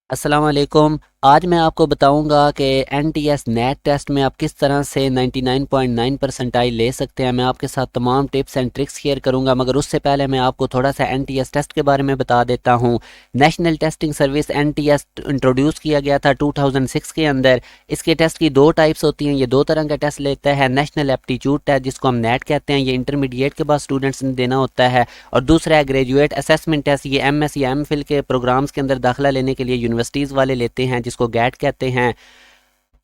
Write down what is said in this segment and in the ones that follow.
अस्सलाम वालेकुम। आज मैं आपको बताऊंगा कि एनटीएस नेट टेस्ट में आप किस तरह से 99.9 परसेंटाइल ले सकते हैं। मैं आपके साथ तमाम टिप्स एंड ट्रिक्स शेयर करूंगा, मगर उससे पहले मैं आपको थोड़ा सा एनटीएस टेस्ट के बारे में बता देता हूं। National testing service NTS introduce किया गया था 2006 के अंदर। इसके टेस्ट की दो टाइप्स होती हैं, ये दो तरह का टेस्ट लेता है। नेशनल एप्टीट्यूड टेस्ट जिसको हम नेट कहते हैं, ये इंटरमीडिएट के बाद स्टूडेंट्स ने देना होता है। और दूसरा है ग्रेजुएट असेसमेंट टेस्ट, ये एमएस या एमफिल के प्रोग्राम्स के अंदर दाखिला लेने के लिए यूनिवर्सिटीज़ वाले लेते हैं, जिसको गैट कहते हैं।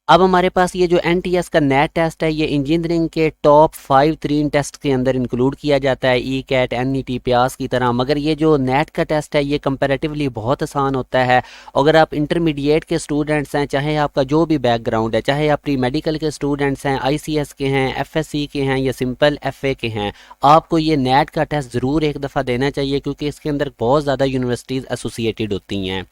अब हमारे पास ये जो एनटीएस का नेट टेस्ट है, ये इंजीनियरिंग के टॉप 5 3 टेस्ट के अंदर इंक्लूड किया जाता है, ई कैट एनईटी प्यास की तरह। मगर ये जो नेट का टेस्ट है ये कंपैरेटिवली बहुत आसान होता है। अगर आप इंटरमीडिएट के स्टूडेंट्स हैं, चाहे आपका जो भी बैकग्राउंड है, चाहे आप प्री मेडिकल के स्टूडेंट्स हैं, आईसीएस के हैं, एफएससी के हैं या सिंपल एफए के हैं, आपको ये नेट का टेस्ट ज़रूर एक दफ़ा देना चाहिए, क्योंकि इसके अंदर बहुत ज़्यादा यूनिवर्सिटीज़ एसोसिएटेड होती हैं।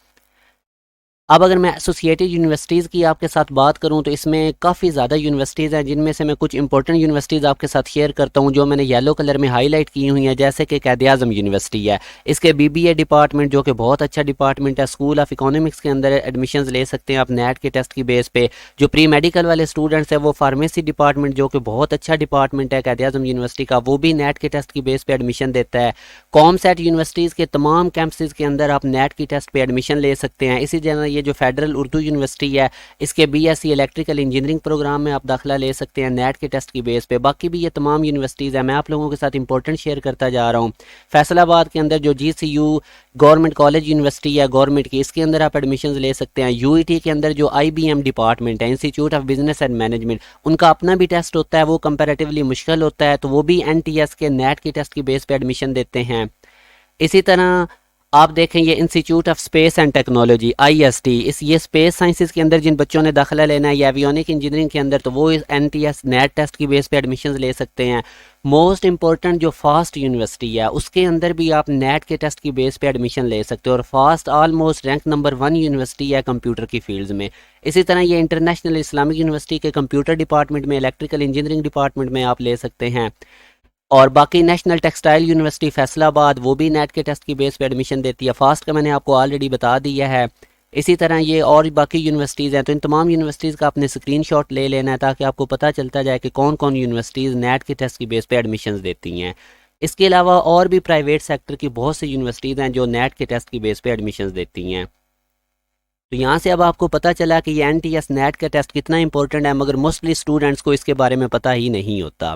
अब अगर मैं एसोसिएटेड यूनिवर्सिटीज़ की आपके साथ बात करूं तो इसमें काफ़ी ज़्यादा यूनिवर्सिटीज़ हैं, जिनमें से मैं कुछ इंपॉर्टेंट यूनिवर्सिटीज़ आपके साथ शेयर करता हूं, जो मैंने येलो कलर में हाईलाइट की हुई हैं। जैसे कि क़ायद-ए-आज़म यूनिवर्सिटी है, इसके बीबीए डिपार्टमेंट जो कि बहुत अच्छा डिपार्टमेंट है। स्कूल ऑफ इकोनॉमिक्स के अंदर एडमिशन्स ले सकते हैं आप नेट के टेस्ट की बेस पे। जो प्री मेडिकल वाले स्टूडेंट्स हैं वो फार्मेसी डिपार्टमेंट, जो कि बहुत अच्छा डिपार्टमेंट है क़ायद-ए-आज़म यूनिवर्सिटी का, वो भी नेट के टेस्ट की बेस पे एडमिशन देता है। कॉमसेट यूनिवर्सिटीज़ के तमाम कैंपसेस के अंदर आप नेट की टेस्ट पे एडमिशन ले सकते हैं। इसी तरह ये जो फेडरल उर्दू यूनिवर्सिटी है, इसके बीएससी इलेक्ट्रिकल इंजीनियरिंग प्रोग्राम में आप दाखिला ले सकते हैं नेट के टेस्ट की बेस पे। बाकी भी ये तमाम यूनिवर्सिटीज़ हैं, मैं आप लोगों के साथ इंपॉर्टेंट शेयर करता जा रहा हूँ। फैसलाबाद के अंदर जो जीसीयू गवर्नमेंट कॉलेज यूनिवर्सिटी है गवर्नमेंट की, इसके अंदर आप एडमिशन ले सकते हैं। यूईटी के अंदर जो आईबीएम डिपार्टमेंट है, institute of business and management, उनका अपना भी टेस्ट होता है, वो कंपैरेटिवली मुश्किल होता है, तो वो भी एनटीएस के नेट की टेस्ट की बेस पे एडमिशन देते हैं। इसी तरह आप देखें ये institute of space and technology IST, इस ये स्पेस साइंसेज के अंदर जिन बच्चों ने दाखिला लेना है या एवियोनिक इंजीनियरिंग के अंदर, तो वो इस एनटीएस नेट टेस्ट की बेस पे एडमिशन ले सकते हैं। मोस्ट इंपॉर्टेंट जो फास्ट यूनिवर्सिटी है, उसके अंदर भी आप नेट के टेस्ट की बेस पे एडमिशन ले सकते हो, और fast almost rank number 1 university है कंप्यूटर की फील्ड में। इसी तरह ये इंटरनेशनल इस्लामिक यूनिवर्सिटी के कंप्यूटर डिपार्टमेंट में, इलेक्ट्रिकल इंजीनियरिंग डिपार्टमेंट में आप ले सकते हैं। और बाकी नेशनल टेक्सटाइल यूनिवर्सिटी फैसलाबाद, वो भी नेट के टेस्ट की बेस पे एडमिशन देती है। फास्ट का मैंने आपको ऑलरेडी बता दिया है। इसी तरह ये और बाकी यूनिवर्सिटीज़ हैं, तो इन तमाम यूनिवर्सिटीज़ का आपने स्क्रीनशॉट ले लेना है, ताकि आपको पता चलता जाए कि कौन कौन यूनिवर्सिटीज़ नेट के टेस्ट की बेस पे एडमिशन देती हैं। इसके अलावा और भी प्राइवेट सेक्टर की बहुत सी यूनिवर्सिटीज़ हैं जो नेट के टेस्ट की बेस पे एडमिशन देती हैं। तो यहाँ से अब आपको पता चला कि ये एनटीएस नेट का टेस्ट कितना इंपॉर्टेंट है, मगर मोस्टली स्टूडेंट्स को इसके बारे में पता ही नहीं होता।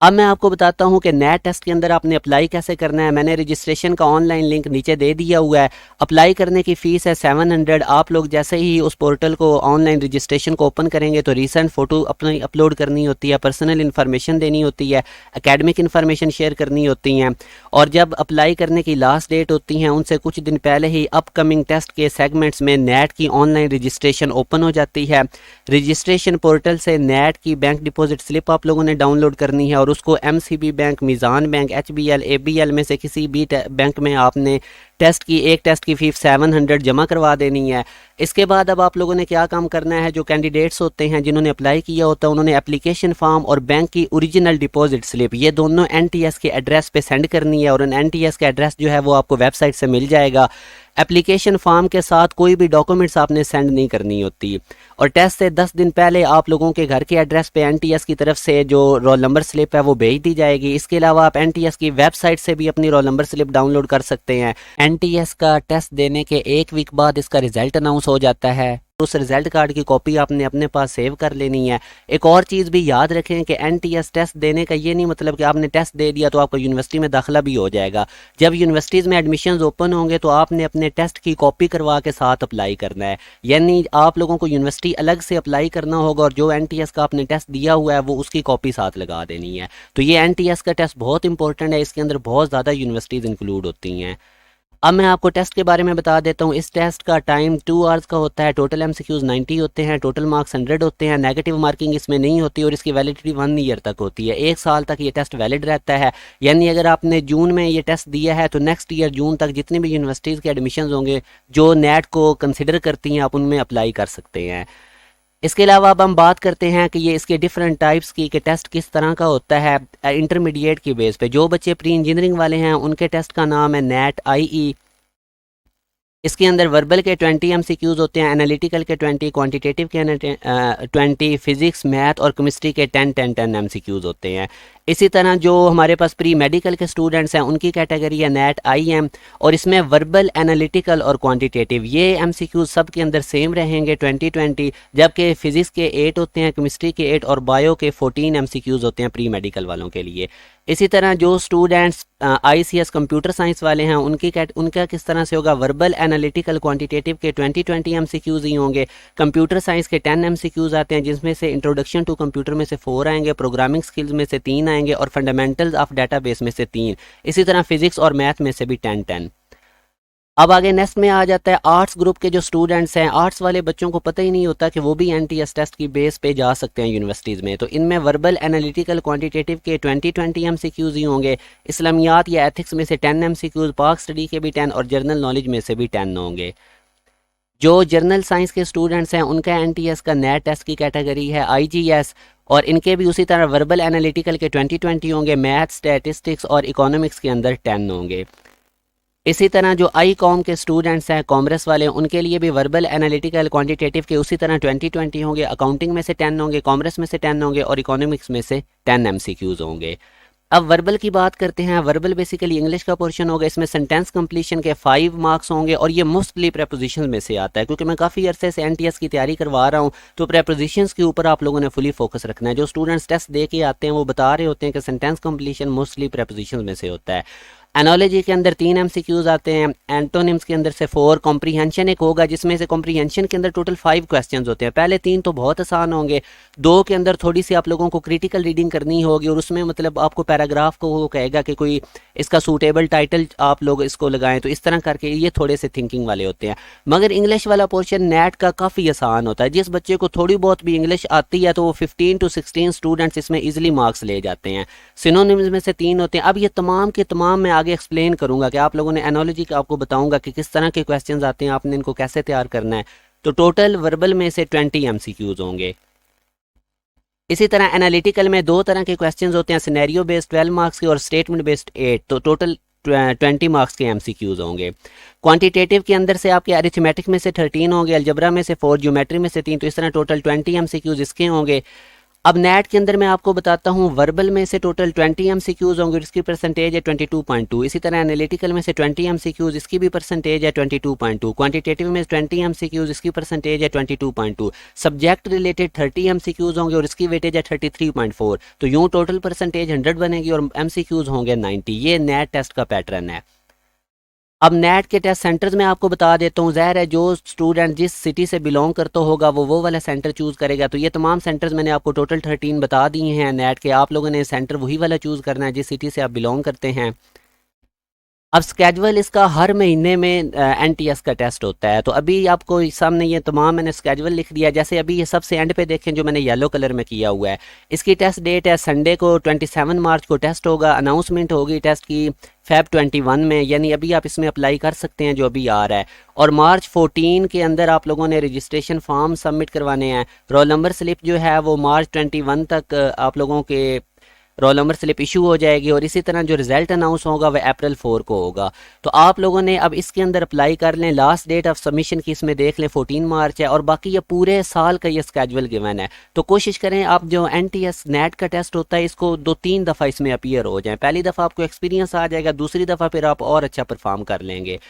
अब मैं आपको बताता हूं कि नेट टेस्ट के अंदर आपने अप्लाई कैसे करना है। मैंने रजिस्ट्रेशन का ऑनलाइन लिंक नीचे दे दिया हुआ है। अप्लाई करने की फ़ीस है 700। आप लोग जैसे ही उस पोर्टल को ऑनलाइन रजिस्ट्रेशन को ओपन करेंगे तो रिसेंट फ़ोटो अपनी अपलोड करनी होती है, पर्सनल इन्फॉर्मेशन देनी होती है, एकेडमिक इन्फॉर्मेशन शेयर करनी होती हैं। और जब अप्लाई करने की लास्ट डेट होती है, उनसे कुछ दिन पहले ही अपकमिंग टेस्ट के सेगमेंट्स में नेट की ऑनलाइन रजिस्ट्रेशन ओपन हो जाती है। रजिस्ट्रेशन पोर्टल से नेट की बैंक डिपॉजिट स्लिप आप लोगों ने डाउनलोड करनी है, और उसको MCB bank, Meezan bank, HBL, ABL में से किसी भी बैंक में आपने एक टेस्ट की फ़ीस 700 जमा करवा देनी है। इसके बाद अब आप लोगों ने क्या काम करना है, जो कैंडिडेट्स होते हैं जिन्होंने अप्लाई किया होता है, उन्होंने एप्लीकेशन फॉर्म और बैंक की ओरिजिनल डिपॉजिट स्लिप, ये दोनों एनटीएस के एड्रेस पे सेंड करनी है, और उन एनटीएस का एड्रेस जो है वो आपको वेबसाइट से मिल जाएगा। एप्लीकेशन फॉर्म के साथ कोई भी डॉक्यूमेंट्स आपने सेंड नहीं करनी होती। और टेस्ट से 10 दिन पहले आप लोगों के घर के एड्रेस पे एनटीएस की तरफ से जो रोल नंबर स्लिप है वो भेज दी जाएगी। इसके अलावा आप एनटीएस की वेबसाइट से भी अपनी रोल नंबर स्लिप डाउनलोड कर सकते हैं। एनटीएस का टेस्ट देने के 1 वीक बाद इसका रिजल्ट अनाउंस हो जाता है। उस रिजल्ट कार्ड की कॉपी आपने अपने पास सेव कर लेनी है। एक और चीज़ भी याद रखें कि एनटीएस टेस्ट देने का ये नहीं मतलब कि आपने टेस्ट दे दिया तो आपको यूनिवर्सिटी में दाखिला भी हो जाएगा। जब यूनिवर्सिटीज़ में एडमिशन्स ओपन होंगे तो आपने अपने टेस्ट की कॉपी करवा के साथ अप्लाई करना है। यानी आप लोगों को यूनिवर्सिटी अलग से अप्लाई करना होगा, और जो एनटीएस का आपने टेस्ट दिया हुआ है वो उसकी कॉपी साथ लगा देनी है। तो ये एनटीएस का टेस्ट बहुत इंपॉर्टेंट है, इसके अंदर बहुत ज़्यादा यूनिवर्सिटीज़ इंक्लूड होती हैं। अब मैं आपको टेस्ट के बारे में बता देता हूँ। इस टेस्ट का टाइम 2 आवर्स का होता है। टोटल एमसीक्यूज 90 होते हैं, टोटल मार्क्स 100 होते हैं। नेगेटिव मार्किंग इसमें नहीं होती, और इसकी वैलिडिटी 1 ईयर तक होती है। 1 साल तक ये टेस्ट वैलिड रहता है। यानी अगर आपने जून में ये टेस्ट दिया है तो नेक्स्ट ईयर जून तक जितनी भी यूनिवर्सिटीज़ के एडमिशन होंगे जो नेट को कंसिडर करती हैं, आप उनमें अप्लाई कर सकते हैं। इसके अलावा अब हम बात करते हैं कि ये इसके डिफरेंट टाइप्स की कि टेस्ट किस तरह का होता है। इंटरमीडिएट की बेस पे जो बच्चे प्री इंजीनियरिंग वाले हैं उनके टेस्ट का नाम है नेट आईई। इसके अंदर वर्बल के 20 MCQs होते हैं, एनालिटिकल के 20, क्वांटिटेटिव के 20, फिजिक्स मैथ और केमिस्ट्री के 10 MCQs होते हैं। इसी तरह जो हमारे पास प्री मेडिकल के स्टूडेंट्स हैं उनकी कैटेगरी है नेट IM, और इसमें वर्बल, एनालिटिकल और क्वांटिटेटिव ये MCQs सब के अंदर सेम रहेंगे 20, जबकि फिजिक्स के 8 होते हैं, केमिस्ट्री के 8 और बायो के 14 MCQs होते हैं प्री मेडिकल वालों के लिए। इसी तरह जो स्टूडेंट्स ICS कंप्यूटर साइंस वाले हैं उनका किस तरह से होगा, वर्बल, एनालिटिकल, क्वांटिटेटिव के 20 MCQs ही होंगे। कंप्यूटर साइंस के 10 MCQs आते हैं, जिसमें से इंट्रोडक्शन टू कंप्यूटर में से 4 आएंगे, प्रोग्रामिंग स्किल्स में से 3 आएंगे और फंडामेंटल्स ऑफ डाटाबेस में से 3। इसी तरह फिजिक्स और मैथ में से भी 10। अब आगे नेक्स्ट में आ जाता है आर्ट्स ग्रुप के जो स्टूडेंट्स हैं। आर्ट्स वाले बच्चों को पता ही नहीं होता कि वो भी NTS टेस्ट की बेस पे जा सकते हैं यूनिवर्सिटीज़ में। तो इनमें वर्बल, एनालिटिकल, क्वांटिटेटिव के 20 MCQs ही होंगे। इस्लामियात या एथिक्स में से 10 MCQs, पाक स्टडी के भी 10 और जर्नल नॉलेज में से भी 10 होंगे। जो जर्नल साइंस के स्टूडेंट्स हैं उनका NTS का नेट टेस्ट की कैटेगरी है IGS, और इनके भी उसी तरह वर्बल, एनालिटिकल के 20 होंगे, मैथ, स्टैटिस्टिक्स और इकोनॉमिक्स के अंदर 10 होंगे। इसी तरह जो ICOM के स्टूडेंट्स हैं कॉमर्स वाले, उनके लिए भी वर्बल, एनालिटिकल, क्वांटिटेटिव के उसी तरह 20 होंगे। अकाउंटिंग में से 10 होंगे, कॉमर्स में से 10 होंगे और इकोनॉमिक्स में से 10 MCQs होंगे। अब वर्बल की बात करते हैं। वर्बल बेसिकली इंग्लिश का पोर्शन होगा। इसमें सेंटेंस कंप्लीशन के 5 मार्क्स होंगे और ये मोस्टली प्रेपोजिशंस में से आता है। क्योंकि मैं काफ़ी अरसे से NTS की तैयारी करवा रहा हूँ, तो प्रेपोजिशंस के ऊपर आप लोगों ने फुली फोकस रखना है। जो स्टूडेंट्स टेस्ट दे के आते हैं वो बता रहे होते हैं कि सेंटेंस कंप्लीशन मोस्टली प्रेपोजिशंस में से होता है। एनोलॉजी के अंदर 3 MCQs आते हैं, एंटोनिम्स के अंदर से 4, कॉम्प्रीहेंशन एक होगा जिसमें से कॉम्प्रीहेंशन के अंदर टोटल 5 क्वेश्चंस होते हैं। पहले 3 तो बहुत आसान होंगे, 2 के अंदर थोड़ी सी आप लोगों को क्रिटिकल रीडिंग करनी होगी और उसमें मतलब आपको पैराग्राफ को वो कहेगा कि कोई इसका सूटेबल टाइटल आप लोग इसको लगाएं, तो इस तरह करके ये थोड़े से थिंकिंग वाले होते हैं। मगर इंग्लिश वाला पोर्शन नेट का काफ़ी आसान होता है। जिस बच्चे को थोड़ी बहुत भी इंग्लिश आती है तो वो 15 to 16 स्टूडेंट्स इसमें ईजिली मार्क्स ले जाते हैं। सिनोनिम्स में से 3 होते हैं। अब ये तमाम के तमाम मैं आगे एक्सप्लेन करूँगा कि आप लोगों ने एनोलॉजी का आपको बताऊंगा कि किस तरह के क्वेश्चंस आते हैं, आपने इनको कैसे तैयार करना है। तो टोटल वर्बल में से 20 MCQs होंगे। इसी तरह एनालिटिकल में 2 तरह के क्वेश्चंस होते हैं, सिनेरियो बेस्ड 12 मार्क्स के और स्टेटमेंट बेस्ड 8, तो टोटल 20 मार्क्स के MCQs होंगे। क्वांटिटेटिव के अंदर से आपके अरिथमेटिक में से 13 होंगे, अलजबरा में से 4, ज्योमेट्री में से 3, तो इस तरह टोटल 20 MCQs इसके होंगे। अब नेट के अंदर मैं आपको बताता हूँ, वर्बल में से टोटल 20 MCQs होंगे, इसकी परसेंटेज है 22.2। इसी तरह एनालिटिकल में से 20 MCQs, इसकी भी परसेंटेज है 22.2। क्वांटिटेटिव में 20 MCQs, इसकी परसेंटेज है 22.2। सब्जेक्ट रिलेटेड 30 MCQs होंगे और इसकी वेटेज है 33.4। तो यूँ टोटल परसेंटेज 100 बनेगी और MCQs होंगे 90। ये नेट टेस्ट का पैटर्न है। अब नेट के टेस्ट सेंटर्स में आपको बता देता हूँ। ज़ाहिर है जो स्टूडेंट जिस सिटी से बिलोंग करता होगा वो वाला सेंटर चूज़ करेगा। तो ये तमाम सेंटर्स मैंने आपको टोटल 13 बता दिए हैं नेट के। आप लोगों ने सेंटर वही वाला चूज़ करना है जिस सिटी से आप बिलोंग करते हैं। अब स्केजुअल इसका हर महीने में NTS का टेस्ट होता है। तो अभी आपको सामने ये तमाम मैंने स्केजुअल लिख दिया। जैसे अभी ये सबसे एंड पे देखें जो मैंने येलो कलर में किया हुआ है, इसकी टेस्ट डेट है संडे को 27 मार्च को टेस्ट होगा। अनाउंसमेंट होगी टेस्ट की Feb 21 में, यानी अभी आप इसमें अप्लाई कर सकते हैं जो अभी आ रहा है। और मार्च 14 के अंदर आप लोगों ने रजिस्ट्रेशन फॉर्म सबमिट करवाने हैं। रोल नंबर स्लिप जो है वो मार्च 21 तक आप लोगों के रोल नंबर स्लिप इशू हो जाएगी और इसी तरह जो रिजल्ट अनाउंस होगा वह अप्रैल 4 को होगा। तो आप लोगों ने अब इसके अंदर अप्लाई कर लें। लास्ट डेट ऑफ सबमिशन की इसमें देख लें 14 मार्च है और बाकी ये पूरे साल का ये स्केजुअल गिवन है। तो कोशिश करें आप जो NTS नेट का टेस्ट होता है इसको 2-3 दफ़ा इसमें अपीयर हो जाए। पहली दफ़ा आपको एक्सपीरियंस आ जाएगा, दूसरी दफ़ा फिर आप और अच्छा परफॉर्म कर लेंगे।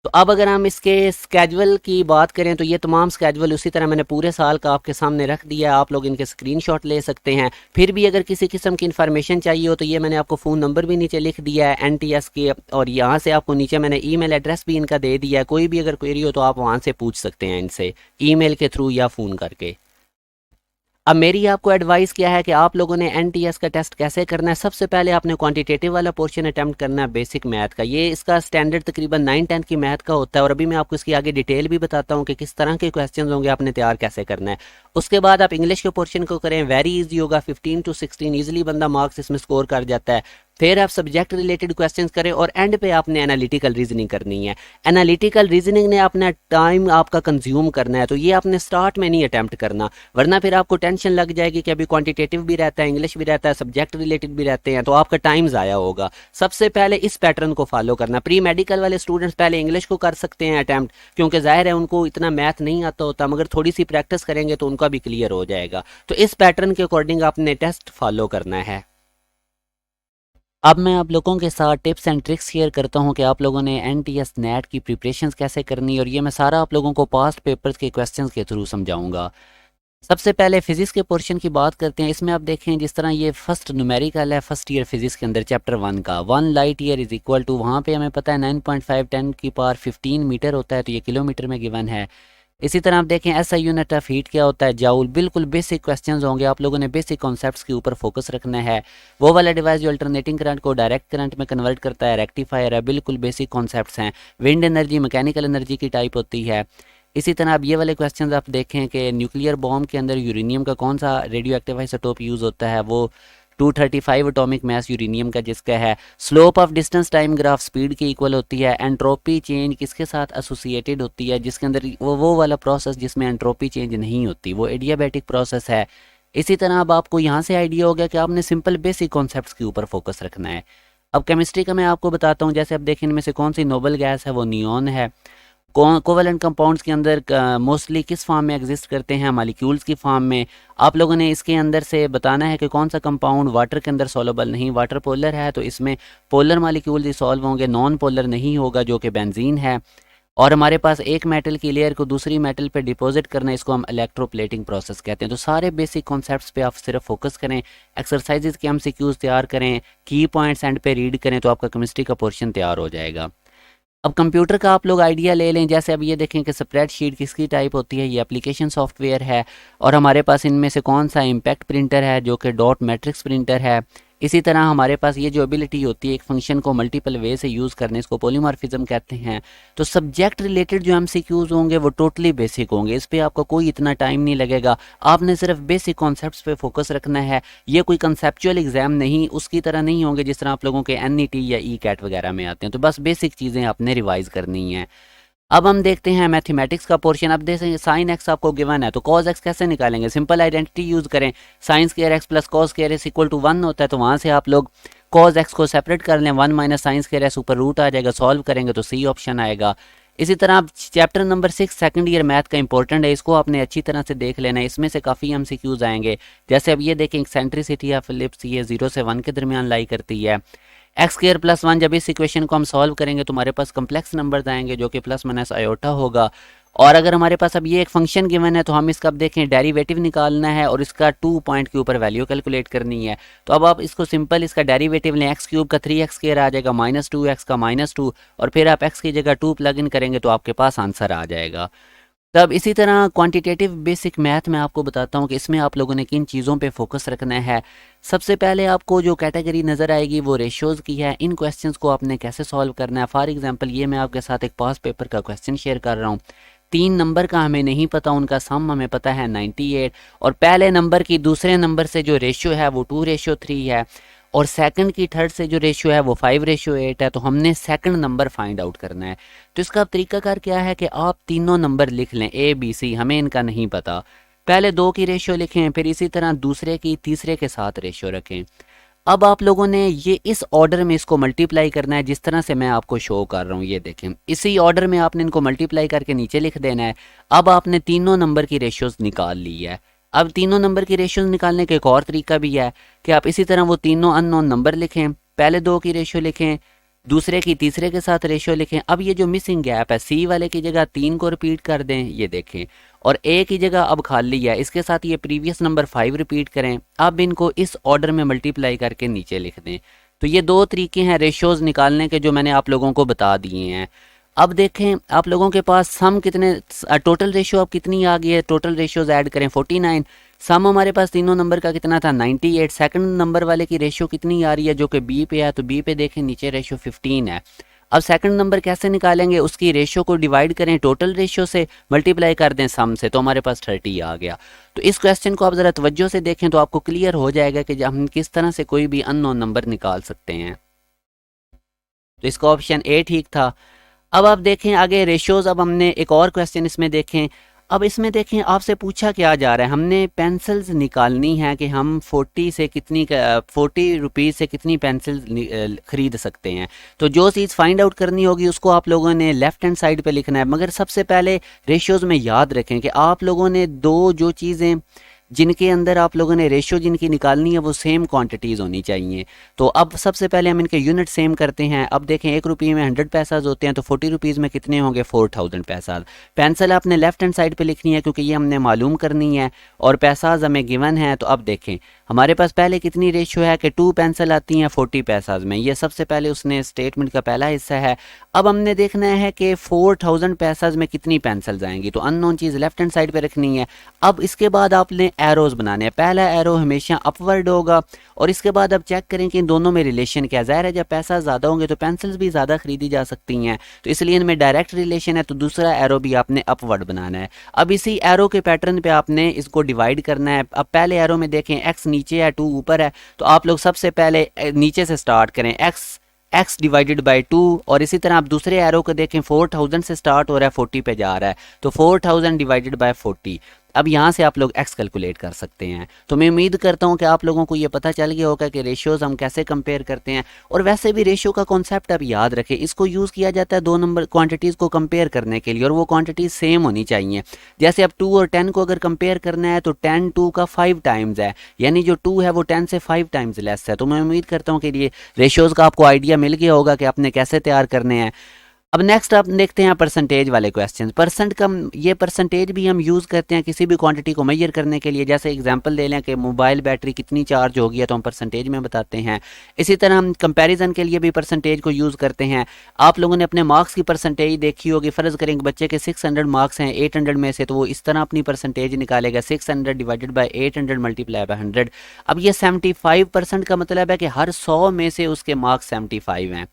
तो अब अगर हम इसके स्केजुअल की बात करें तो ये तमाम स्केजुअल उसी तरह मैंने पूरे साल का आपके सामने रख दिया है। आप लोग इनके स्क्रीनशॉट ले सकते हैं। फिर भी अगर किसी किस्म की इन्फॉर्मेशन चाहिए हो तो ये मैंने आपको फ़ोन नंबर भी नीचे लिख दिया है NTS के, और यहाँ से आपको नीचे मैंने ईमेल एड्रेस भी इनका दे दिया है। कोई भी अगर क्वेरी हो तो आप वहाँ से पूछ सकते हैं इनसे ईमेल के थ्रू या फ़ोन करके। अब मेरी आपको एडवाइस क्या है कि आप लोगों ने NTS का टेस्ट कैसे करना है। सबसे पहले आपने क्वांटिटेटिव वाला पोर्शन अटेम्प्ट करना है, बेसिक मैथ का। ये इसका स्टैंडर्ड तकरीबन 9-10 की मैथ का होता है और अभी मैं आपको इसकी आगे डिटेल भी बताता हूँ कि किस तरह के क्वेश्चंस होंगे, आपने तैयार कैसे करना है। उसके बाद आप इंग्लिश के पोर्शन को करें, वेरी ईजी होगा, 15 to 16 ईजिली बंदा मार्क्स इसमें स्कोर कर जाता है। फिर आप सब्जेक्ट रिलेटेड क्वेश्चंस करें और एंड पे आपने एनालिटिकल रीजनिंग करनी है। एनालिटिकल रीजनिंग ने अपना टाइम आपका कंज्यूम करना है, तो ये आपने स्टार्ट में नहीं अटैम्प्ट करना, वरना फिर आपको टेंशन लग जाएगी कि अभी क्वांटिटेटिव भी रहता है, इंग्लिश भी रहता है, सब्जेक्ट रिलेटेड भी रहते हैं, तो आपका टाइम ज़ाया होगा। सबसे पहले इस पैटर्न को फॉलो करना। प्री मेडिकल वाले स्टूडेंट्स पहले इंग्लिश को कर सकते हैं अटैम्प्ट, क्योंकि जाहिर है उनको इतना मैथ नहीं आता होता, मगर थोड़ी सी प्रैक्टिस करेंगे तो उनका भी क्लियर हो जाएगा। तो इस पैटर्न के अकॉर्डिंग आपने टेस्ट फॉलो करना है। अब मैं आप लोगों के साथ टिप्स एंड ट्रिक्स शेयर करता हूं कि आप लोगों ने एनटीएस नेट की प्रिपरेशंस कैसे करनी है, और ये मैं सारा आप लोगों को पास्ट पेपर्स के क्वेश्चंस के थ्रू समझाऊंगा। सबसे पहले फिजिक्स के पोर्शन की बात करते हैं। इसमें आप देखें जिस तरह ये फर्स्ट न्यूमेरिकल है फर्स्ट ईयर फिजिक्स के अंदर चैप्टर 1 का, 1 light year is equal to, वहाँ पे हमें पता है 9.5 10 की पावर 15 मीटर होता है, तो ये किलोमीटर में गिवन है। इसी तरह आप देखें एसआई यूनिट ऑफ हीट क्या होता है, जाउल। बिल्कुल बेसिक क्वेश्चंस होंगे, आप लोगों ने बेसिक कॉन्सेप्ट्स के ऊपर फोकस रखना है। वो वाला डिवाइस जो अल्टरनेटिंग करंट को डायरेक्ट करंट में कन्वर्ट करता है, रेक्टिफायर है, बिल्कुल बेसिक कॉन्सेप्ट्स हैं। विंड एनर्जी मैकेनिकल एनर्जी की टाइप होती है। इसी तरह अब ये वाले क्वेश्चंस आप देखें कि न्यूक्लियर बॉम्ब के अंदर यूरेनियम का कौन सा रेडियो एक्टिव आइसोटोप यूज़ होता है, वो 235 एटॉमिक मास यूरेनियम का जिसका है। Slope of distance time graph speed की इक्वल होती है। एंट्रोपी चेंज किसके साथ एसोसिएटेड होती है, जिसके अंदर वो वाला प्रोसेस जिसमें एंट्रोपी चेंज नहीं होती, वो एडियाबैटिक प्रोसेस है। इसी तरह अब आपको यहाँ से आइडिया हो गया कि आपने सिंपल बेसिक कॉन्सेप्ट्स के ऊपर फोकस रखना है। अब केमिस्ट्री का मैं आपको बताता हूँ। जैसे अब देखें इनमें से कौन सी नोबल गैस है, वो नियॉन है। कोवलेंट कंपाउंड्स के अंदर मोस्टली किस फॉर्म में एग्जिस्ट करते हैं, मॉलिक्यूल्स की फॉर्म में। आप लोगों ने इसके अंदर से बताना है कि कौन सा कंपाउंड वाटर के अंदर सॉल्युबल नहीं, वाटर पोलर है तो इसमें पोलर मॉलिक्यूल ही सॉल्व होंगे, नॉन पोलर नहीं होगा जो कि बेंजीन है। और हमारे पास एक मेटल की लेयर को दूसरी मेटल पे डिपॉजिट करना, इसको हम इलेक्ट्रोप्लेटिंग प्रोसेस कहते हैं। तो सारे बेसिक कॉन्सेप्ट्स पे आप सिर्फ फोकस करें, एक्सरसाइजेज के एमसीक्यूज तैयार करें, की पॉइंट्स एंड पे रीड करें, तो आपका केमिस्ट्री का पोर्शन तैयार हो जाएगा। अब कंप्यूटर का आप लोग आइडिया ले लें। जैसे अब ये देखें कि स्प्रेडशीट किसकी टाइप होती है, ये एप्लीकेशन सॉफ्टवेयर है। और हमारे पास इनमें से कौन सा इम्पैक्ट प्रिंटर है जो कि डॉट मैट्रिक्स प्रिंटर है। इसी तरह हमारे पास ये जो एबिलिटी होती है एक फंक्शन को मल्टीपल वे से यूज़ करने, इसको पॉलीमॉर्फिज्म कहते हैं। तो सब्जेक्ट रिलेटेड जो एमसीक्यूज होंगे वो टोटली बेसिक होंगे, इस पर आपका कोई इतना टाइम नहीं लगेगा। आपने सिर्फ बेसिक कॉन्सेप्ट्स पे फोकस रखना है। ये कोई कंसेप्चुअल एग्जाम नहीं, उसकी तरह नहीं होंगे जिस तरह आप लोगों के एनईटी या ई कैट वगैरह में आते हैं। तो बस बेसिक चीज़ें आपने रिवाइज करनी है। अब हम देखते हैं मैथमेटिक्स का पोर्शन। अब देखें साइन एक्स आपको गिवन है, तो कॉज एक्स कैसे निकालेंगे, सिंपल आइडेंटिटी यूज करें। Sine square x plus cos square x equal to 1 होता है, तो वहाँ से आप लोग कॉज एक्स को सेपरेट कर लें, 1 माइनस साइन स्क्वायर एक्स ऊपर रूट आ जाएगा, सॉल्व करेंगे तो सी ऑप्शन आएगा। इसी तरह आप chapter number 6 second year math का इंपॉर्टेंट है, इसको आपने अच्छी तरह से देख लेना है। इसमें से काफ़ी एमसीक्यूज आएंगे। जैसे अब ये देखें एक्सेंट्रिसिटी ऑफ एलिप्स ये 0 से 1 के दरमियान लाई करती है। एक्स स्क्वायर प्लस 1, जब इस इक्वेशन को हम सॉल्व करेंगे तो हमारे पास कम्प्लेक्स नंबर्स आएंगे जो कि प्लस माइनस आयोटा होगा। और अगर हमारे पास अब ये एक फंक्शन गिवन है तो हम इसका अब देखें डेरिवेटिव निकालना है और इसका 2 पॉइंट के ऊपर वैल्यू कैलकुलेट करनी है। तो अब आप इसको सिंपल इसका डेरिवेटिव लें, एक्स क्यूब का 3x स्क्वायर आ जाएगा, -2x का -2, और फिर आप x की जगह 2 प्लग इन करेंगे तो आपके पास आंसर आ जाएगा। तब इसी तरह क्वांटिटेटिव बेसिक मैथ में आपको बताता हूँ कि इसमें आप लोगों ने किन चीज़ों पे फोकस रखना है। सबसे पहले आपको जो कैटेगरी नज़र आएगी वो रेशियोज़ की है। इन क्वेश्चंस को आपने कैसे सॉल्व करना है। फॉर एग्जांपल ये मैं आपके साथ एक पास पेपर का क्वेश्चन शेयर कर रहा हूँ। 3 नंबर का हमें नहीं पता, उनका सम हमें पता है 98, और पहले नंबर की दूसरे नंबर से जो रेशियो है वो 2:3 है, और सेकंड की थर्ड से जो रेशियो है वो 5:8 है। तो हमने सेकंड नंबर फाइंड आउट करना है। तो इसका तरीकाकार क्या है कि आप तीनों नंबर लिख लें, ए बी सी, हमें इनका नहीं पता। पहले 2 की रेशियो लिखें, फिर इसी तरह दूसरे की तीसरे के साथ रेशियो रखें। अब आप लोगों ने ये इस ऑर्डर में इसको मल्टीप्लाई करना है जिस तरह से मैं आपको शो कर रहा हूँ। ये देखें इसी ऑर्डर में आपने इनको मल्टीप्लाई करके नीचे लिख देना है। अब आपने तीनों नंबर की रेशियोज निकाल ली है। अब तीनों नंबर की रेशियोज निकालने का एक और तरीका भी है कि आप इसी तरह वो तीनों अननोन नंबर लिखें, पहले 2 की रेशियो लिखें, दूसरे की तीसरे के साथ रेशियो लिखें। अब ये जो मिसिंग गैप है, सी वाले की जगह 3 को रिपीट कर दें, ये देखें, और ए की जगह अब खाली है, इसके साथ ये प्रीवियस नंबर 5 रिपीट करें। अब इनको इस ऑर्डर में मल्टीप्लाई करके नीचे लिख दें। तो ये 2 तरीके हैं रेशियोज निकालने के जो मैंने आप लोगों को बता दिए हैं। अब देखें आप लोगों के पास सम कितने, टोटल रेशियो अब कितनी आ गई है, टोटल रेशियोज ऐड करें 49। सम हमारे पास तीनों नंबर का कितना था 98। सेकंड नंबर वाले की रेशियो कितनी आ रही है जो कि बी पे है, तो बी पे देखें नीचे रेशियो 15 है। अब सेकंड नंबर कैसे निकालेंगे, उसकी रेशो को डिवाइड करें टोटल रेशो से, मल्टीप्लाई कर दें सम से, तो हमारे पास 30 आ गया। तो इस क्वेश्चन को आप ज़रा तवज्जो से देखें तो आपको क्लियर हो जाएगा कि हम किस तरह से कोई भी अननोन नंबर निकाल सकते हैं। तो इसका ऑप्शन ए ठीक था। अब आप देखें आगे रेशियोज, अब हमने एक और क्वेश्चन इसमें देखें। अब इसमें देखें आपसे पूछा क्या जा रहा है, हमने पेंसिल्स निकालनी है कि हम 40 रुपीज़ से कितनी पेंसिल्स ख़रीद सकते हैं। तो जो चीज़ फाइंड आउट करनी होगी उसको आप लोगों ने लेफ़्ट हैंड साइड पे लिखना है। मगर सबसे पहले रेशियोज़ में याद रखें कि आप लोगों ने दो जो चीज़ें जिनके अंदर आप लोगों ने रेशियो जिनकी निकालनी है वो सेम क्वांटिटीज़ होनी चाहिए। तो अब सबसे पहले हम इनके यूनिट सेम करते हैं। अब देखें 1 रुपये में 100 पैसाज होते हैं, तो 40 रुपीज़ में कितने होंगे 4000 पैसाज। पेंसिल आपने लेफ्ट हैंड साइड पे लिखनी है क्योंकि ये हमने मालूम करनी है और पैसाज हमें गिवन है। तो अब देखें हमारे पास पहले कितनी रेशियो है कि 2 पेंसिल आती हैं 40 पैसाज में, ये सबसे पहले उसने स्टेटमेंट का पहला हिस्सा है। अब हमने देखना है कि 4000 पैसाज में कितनी पेंसिल्स आएंगी, तो अननोन चीज़ लेफ्ट हैंड साइड पे रखनी है। अब इसके बाद आपने एरोज बनाने हैं, पहला एरो हमेशा अपवर्ड होगा और इसके बाद अब चेक करें कि इन दोनों में रिलेशन क्या है। ज़ाहिर है जब पैसा ज़्यादा होंगे तो पेंसिल्स भी ज़्यादा खरीदी जा सकती हैं, तो इसलिए इनमें डायरेक्ट रिलेशन है। तो दूसरा एरो भी आपने अपवर्ड बनाना है। अब इसी एरो के पैटर्न पे आपने इसको डिवाइड करना है। अब पहले एरो में देखें x नीचे है 2 ऊपर है, तो आप लोग सबसे पहले नीचे से स्टार्ट करें, x डिवाइडेड बाई 2। और इसी तरह आप दूसरे एरो को देखें 4000 से स्टार्ट हो रहा है 40 पे जा रहा है, तो 4000 डिवाइडेड बाय 40। अब यहाँ से आप लोग x कैलकुलेट कर सकते हैं। तो मैं उम्मीद करता हूँ कि आप लोगों को ये पता चल गया होगा कि रेशियोज़ हम कैसे कंपेयर करते हैं। और वैसे भी रेशियो का कॉन्सेप्ट आप याद रखें, इसको यूज़ किया जाता है दो नंबर क्वांटिटीज़ को कंपेयर करने के लिए, और वो क्वांटिटीज़ सेम होनी चाहिए। जैसे अब 2 और 10 को अगर कंपेयर करना है तो 10 2 का 5 टाइम्स है, यानी जो 2 है वो 10 से 5 टाइम्स लेस है। तो मैं उम्मीद करता हूँ कि ये रेशियोज़ का आपको आइडिया मिल गया होगा कि आपने कैसे तैयार करने हैं। अब नेक्स्ट आप देखते हैं परसेंटेज वाले क्वेश्चन। परसेंट का ये परसेंटेज भी हम यूज़ करते हैं किसी भी क्वांटिटी को मेजर करने के लिए। जैसे एग्जांपल ले लें कि मोबाइल बैटरी कितनी चार्ज होगी है तो हम परसेंटेज में बताते हैं। इसी तरह हम कंपैरिजन के लिए भी परसेंटेज को यूज़ करते हैं। आप लोगों ने अपने मार्क्स की परसेंटेज देखी होगी। फ़र्ज़ करें बच्चे के 600 मार्क्स हैं 800 में से, तो वो इस तरह अपनी परसेंटेज निकालेगा 600 डिवाइडेड बाई 800 मल्टीप्लाई बाई 100। अब ये 75% का मतलब है कि हर 100 में से उसके मार्क्स 75 हैं।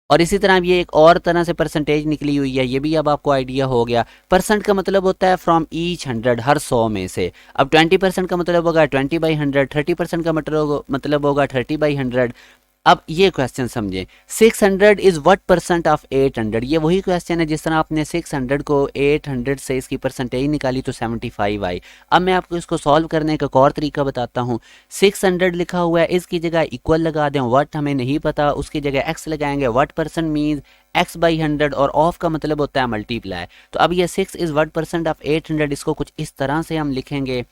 और इसी तरह ये एक और तरह से परसेंटेज निकली हुई है, ये भी अब आपको आइडिया हो गया। परसेंट का मतलब होता है फ्रॉम ईच 100, हर 100 में से। अब 20% का मतलब होगा 20/100, 30% का मतलब होगा 30/100। अब ये क्वेश्चन समझें, 600 इज़ व्हाट परसेंट ऑफ 800। ये वही क्वेश्चन है जिस तरह आपने 600 को 800 से इसकी परसेंटेज निकाली तो 75 आई। अब मैं आपको इसको सॉल्व करने का एक और तरीका बताता हूँ। 600 लिखा हुआ है, इसकी जगह इक्वल लगा दें, व्हाट हमें नहीं पता उसकी जगह x लगाएंगे। व्हाट परसेंट मीन्स x/100 और ऑफ का मतलब होता है मल्टीप्लाई। तो अब ये 6 इज़ व्हाट परसेंट ऑफ 800, इसको कुछ इस तरह से हम लिखेंगे।